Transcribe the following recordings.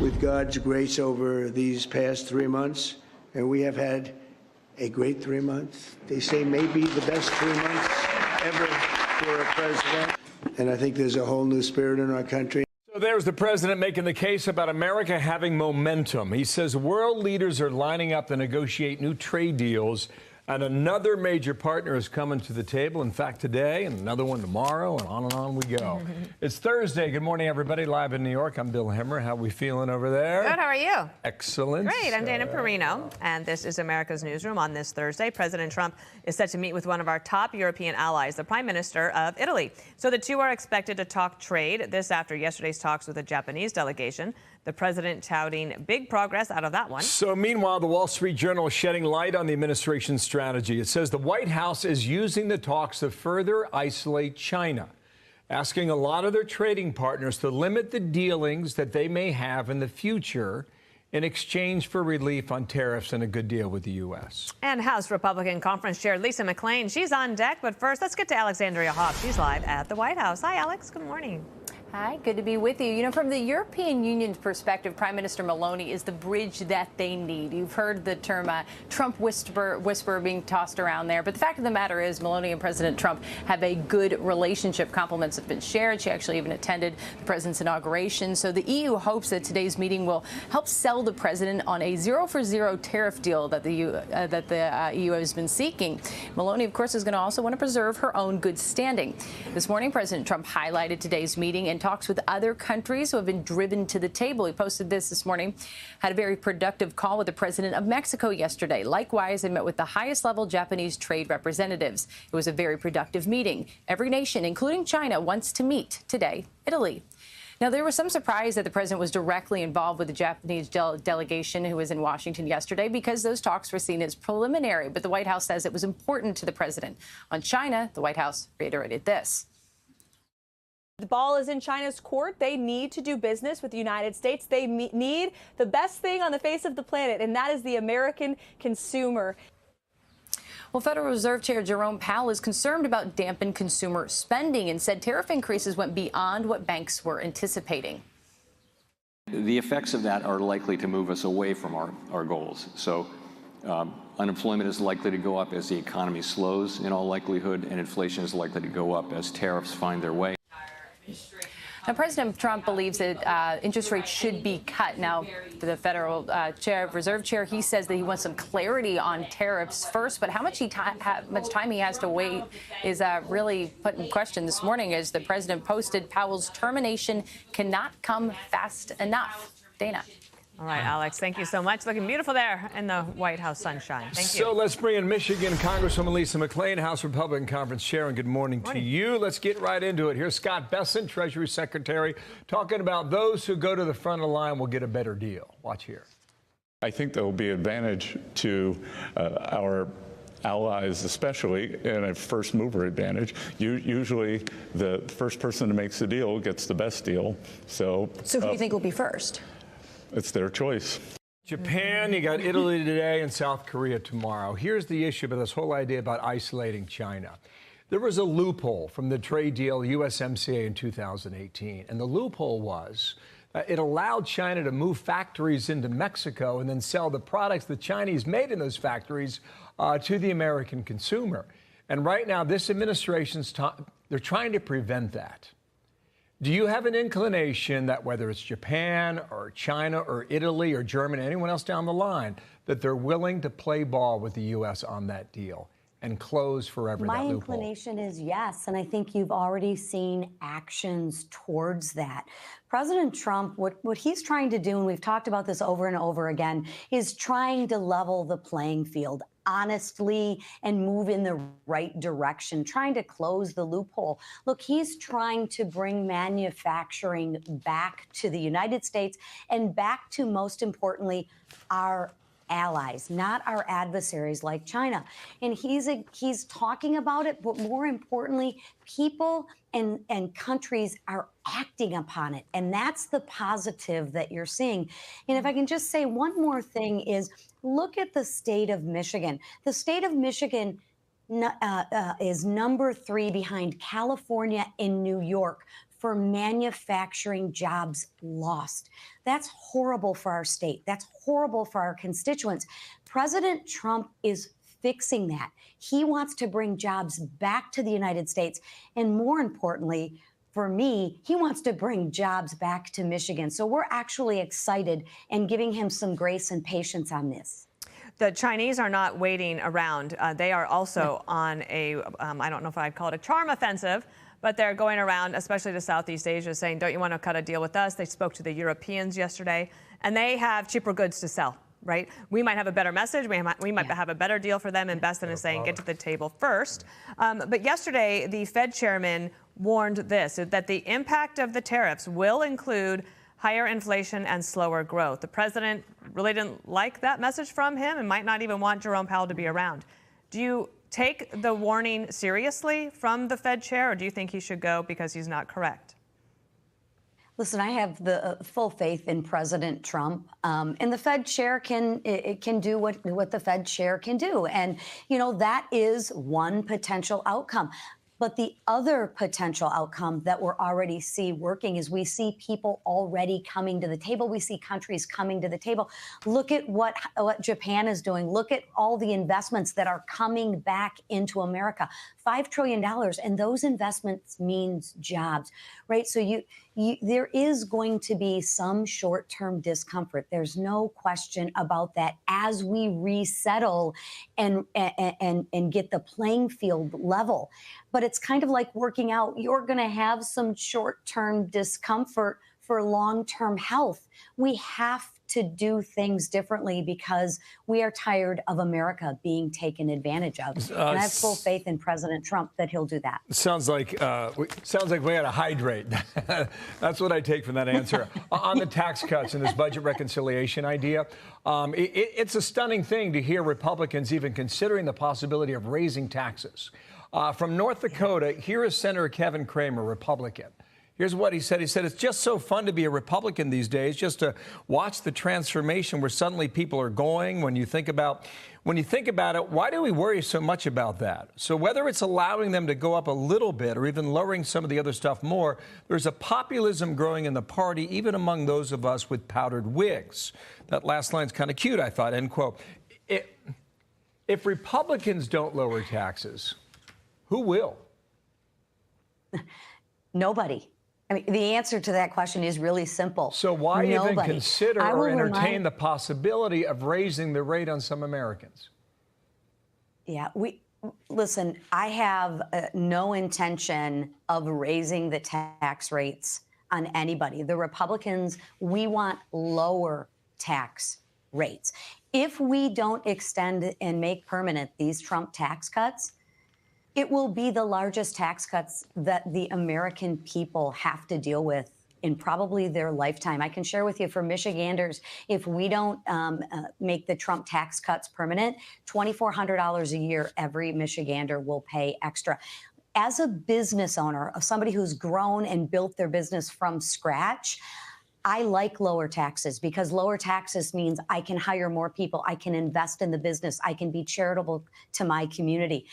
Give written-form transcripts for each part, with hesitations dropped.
with God's grace over these past 3 months, and we have had a great 3 months. They say maybe the best 3 months ever for a president, and I think there's a whole new spirit in our country. So there's the president making the case about America having momentum. He says world leaders are lining up to negotiate new trade deals, and another major partner is coming to the table. In fact, today, and another one tomorrow, and on we go. It's Thursday. Good morning, everybody. Live in New York, I'm Bill Hemmer. How we feeling over there? Good. How are you? Excellent. Great. I'm Dana Perino, and this is America's Newsroom. On this Thursday, President Trump is set to meet with one of our top European allies, the Prime Minister of Italy. So the two are expected to talk trade. This after yesterday's talks with the Japanese delegation. The president touting big progress out of that one. So meanwhile, the Wall Street Journal is shedding light on the administration's strategy. It says the White House is using the talks to further isolate China, asking a lot of their trading partners to limit the dealings that they may have in the future in exchange for relief on tariffs and a good deal with the U.S. And House Republican Conference Chair Lisa McClain, she's on deck. But first, let's get to Alexandria Hoff. She's live at the White House. Hi, Alex. Good morning. Hi, good to be with you. You know, from the European Union's perspective, Prime Minister Meloni is the bridge that they need. You've heard the term Trump whisper being tossed around there. But the fact of the matter is Meloni and President Trump have a good relationship. Compliments have been shared. She actually even attended the president's inauguration. So the EU hopes that today's meeting will help sell the president on a zero-for-zero tariff deal that the EU has been seeking. Meloni, of course, is going to also want to preserve her own good standing. This morning, President Trump highlighted today's meeting and talks with other countries who have been driven to the table. He posted this morning, had a very productive call with the president of Mexico yesterday. Likewise, they met with the highest level Japanese trade representatives. It was a very productive meeting. Every nation, including China, wants to meet today, Italy. Now, there was some surprise that the president was directly involved with the Japanese delegation who was in Washington yesterday because those talks were seen as preliminary. But the White House says it was important to the president. On China, the White House reiterated this. The ball is in China's court. They need to do business with the United States. They need the best thing on the face of the planet, and that is the American consumer. Well, Federal Reserve Chair Jerome Powell is concerned about dampened consumer spending and said tariff increases went beyond what banks were anticipating. The effects of that are likely to move us away from our goals. So unemployment is likely to go up as the economy slows in all likelihood, and inflation is likely to go up as tariffs find their way. Now, President Trump believes that interest rates should be cut. Now, the Federal Reserve Chair, he says that he wants some clarity on tariffs first, but how much time he has to wait is really put in question this morning as the president posted Powell's termination cannot come fast enough. Dana. All right, Alex, thank you so much. Looking beautiful there in the White House sunshine. Thank you. So let's bring in Michigan Congresswoman Lisa McClain, House Republican Conference Chair, and good morning to you. Let's get right into it. Here's Scott Bessent, Treasury Secretary, talking about those who go to the front of the line will get a better deal. Watch here. I think there will be advantage to our allies, especially in a first mover advantage. Usually the first person who makes the deal gets the best deal. So who do you think will be first? It's their choice. Japan, you got Italy today and South Korea tomorrow. Here's the issue about this whole idea about isolating China. There was a loophole from the trade deal USMCA in 2018, and the loophole was it allowed China to move factories into Mexico and then sell the products the Chinese made in those factories to the American consumer. And right now, this administration's they're trying to prevent that. Do you have an inclination that whether it's Japan or China or Italy or Germany, anyone else down the line, that they're willing to play ball with the U.S. on that deal and close forever that loophole? My inclination is yes, and I think you've already seen actions towards that. President Trump, what he's trying to do, and we've talked about this over and over again, is trying to level the playing field honestly and move in the right direction, trying to close the loophole. Look, he's trying to bring manufacturing back to the United States and back to, most importantly, our allies, not our adversaries like China. And he's talking about it, but more importantly, people and countries are acting upon it. And that's the positive that you're seeing. And if I can just say one more thing is, look at the state of Michigan. The state of Michigan is number 3 behind California and New York for manufacturing jobs lost. That's horrible for our state. That's horrible for our constituents. President Trump is fixing that. He wants to bring jobs back to the United States. And more importantly, for me, he wants to bring jobs back to Michigan. So we're actually excited and giving him some grace and patience on this. The Chinese are not waiting around. They are also on a, I don't know if I'd call it a charm offensive, but they're going around, especially to Southeast Asia, saying, don't you want to cut a deal with us? They spoke to the Europeans yesterday, and they have cheaper goods to sell, right? We might have a better message. We might have a better deal for them, and Beston is saying, get to the table first. But yesterday, the Fed chairman warned this, that the impact of the tariffs will include higher inflation and slower growth. The president really didn't like that message from him and might not even want Jerome Powell to be around. Do you take the warning seriously from the Fed chair, or do you think he should go because he's not correct? Listen, I have the full faith in President Trump, and the Fed chair can do what the Fed chair can do. And, you know, that is one potential outcome. But the other potential outcome that we're already see working is we see people already coming to the table. We see countries coming to the table. Look at what Japan is doing. Look at all the investments that are coming back into America. $5 trillion. And those investments means jobs, right? So there is going to be some short-term discomfort. There's no question about that as we resettle and get the playing field level. But it's kind of like working out. You're going to have some short-term discomfort for long-term health. We have to do things differently because we are tired of America being taken advantage of. And I have full faith in President Trump that he'll do that. Sounds like we got to hydrate. That's what I take from that answer. On the tax cuts and this budget reconciliation idea, it's a stunning thing to hear Republicans even considering the possibility of raising taxes. From North Dakota, here is Senator Kevin Cramer, Republican. Here's what he said. He said, it's just so fun to be a Republican these days, just to watch the transformation where suddenly people are going. When you think about it, why do we worry so much about that? So whether it's allowing them to go up a little bit or even lowering some of the other stuff more, there's a populism growing in the party, even among those of us with powdered wigs. That last line's kind of cute, I thought, end quote. If Republicans don't lower taxes, who will? Nobody. I mean, the answer to that question is really simple. So why even consider or entertain the possibility of raising the rate on some Americans? Yeah, listen, I have no intention of raising the tax rates on anybody. The Republicans, we want lower tax rates. If we don't extend and make permanent these Trump tax cuts, it will be the largest tax cuts that the American people have to deal with in probably their lifetime. I can share with you, for Michiganders, if we don't make the Trump tax cuts permanent, $2,400 a year every Michigander will pay extra. As a business owner, of somebody who's grown and built their business from scratch, I like lower taxes because lower taxes means I can hire more people. I can invest in the business. I can be charitable to my community.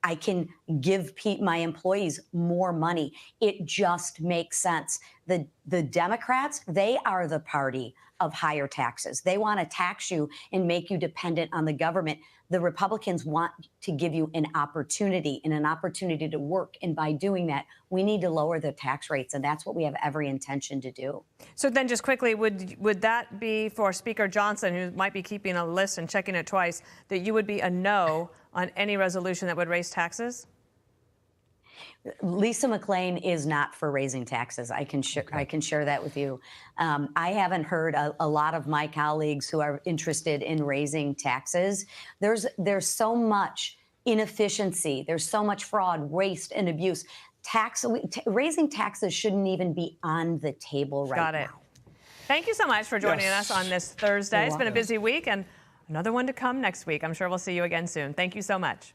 I can give my employees more money. It just makes sense. The Democrats, they are the party of higher taxes. They want to tax you and make you dependent on the government. The Republicans want to give you an opportunity to work. And by doing that, we need to lower the tax rates. And that's what we have every intention to do. So then just quickly, would that be for Speaker Johnson, who might be keeping a list and checking it twice, that you would be a no on any resolution that would raise taxes? Lisa McClain is not for raising taxes. I can share that with you. I haven't heard a lot of my colleagues who are interested in raising taxes. There's so much inefficiency. There's so much fraud, waste, and abuse. Raising taxes shouldn't even be on the table right now. Got it. Thank you so much for joining us on this Thursday. It's been a busy week, and another one to come next week. I'm sure we'll see you again soon. Thank you so much.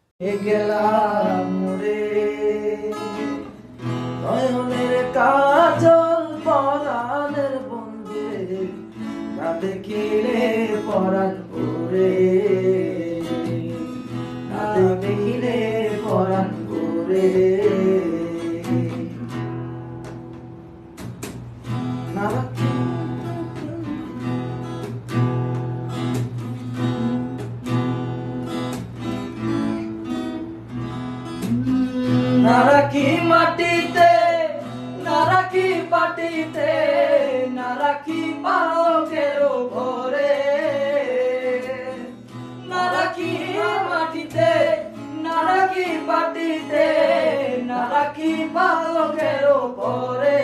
মাটিতে না রাখি পাটিতে না রাখি পালকের ঘরে না রাখি মাটিতে না রাখি পাটিতে না রাখি পালকের ঘরে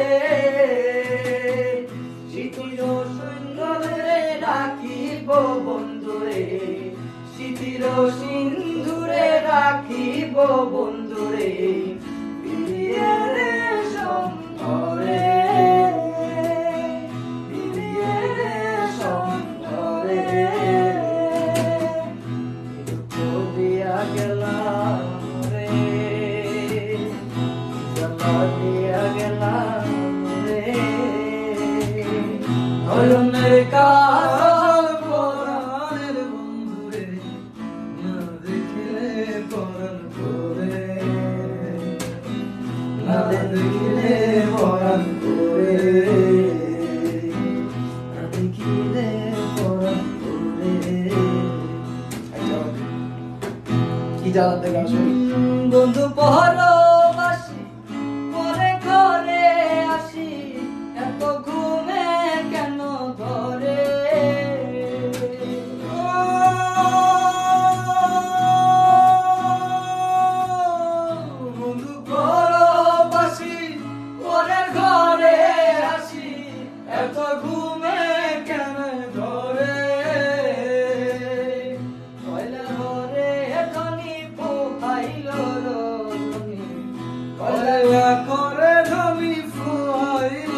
স্মৃতির সুন্দরে রাখিব বন্ধুরে স্মৃতির সিন্ধুরে রাখিব বন্ধুরে নয়নের কাজল পরাণের বন্ধুরে না দেখিলে পরাণ করে না দেখিলে পরাণ করে না দেখিলে পরাণ করে কি জ্বালাতে গাছ বন্ধু পরবাসী পরে ঘরে আসি এত ঘুমে কেন ধরে বন্ধু পরবাসী পরে ঘরে আসি এত ঘুমে কেন ধরে কয়লা ঘরে ধনী পোহাইল রজনী কয়লা করে ধনী ফুয়াইল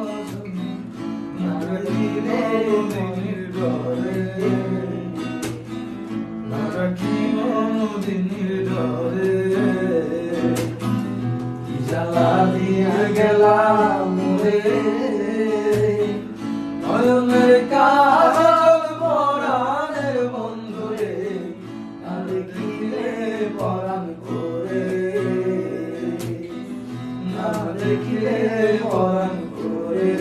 রজনী নারকিলে দিনের ডরে নারকিল দিনের ডরে কি জ্বালা দিয়া গেলাম রে নয়নের কাজল পরাণের বন্ধুরে না দেখিলে পরাণ করে না দেখিলে পরাণ করে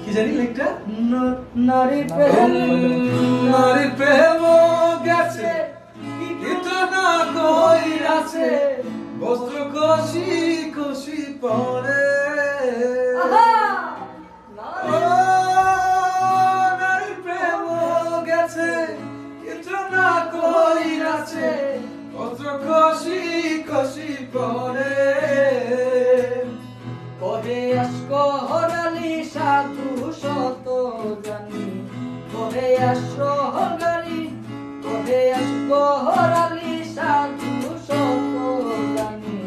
কি জানি লেখটা নারী প্রেম গেছে কিন্তু না কইরাছে বস্ত্র কষি কষি পরে নারী প্রেম গেছে কিন্তু না কইরাছে বস্ত্র কষি কষি পরে কহে আসকহরালি সাধু শত জানি কহে আসকহরালি কহে আসকহরালি সাধু শত জানি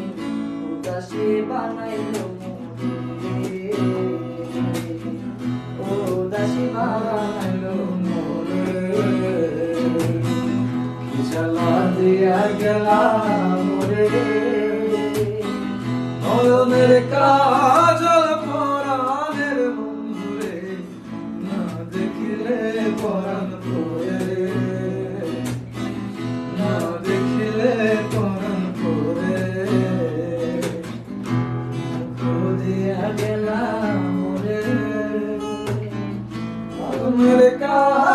উদাসী বানাইল মোরে উদাসী বানাইল মোরে কি জ্বালা দিয়া গেলাম মোরে নয়নের কাজল পরাণের বন্ধুরে না দেখিলে পরাণ করে না দেখিলে পরাণ করে দিয়া গেলাম মোরে নয়নের কাজল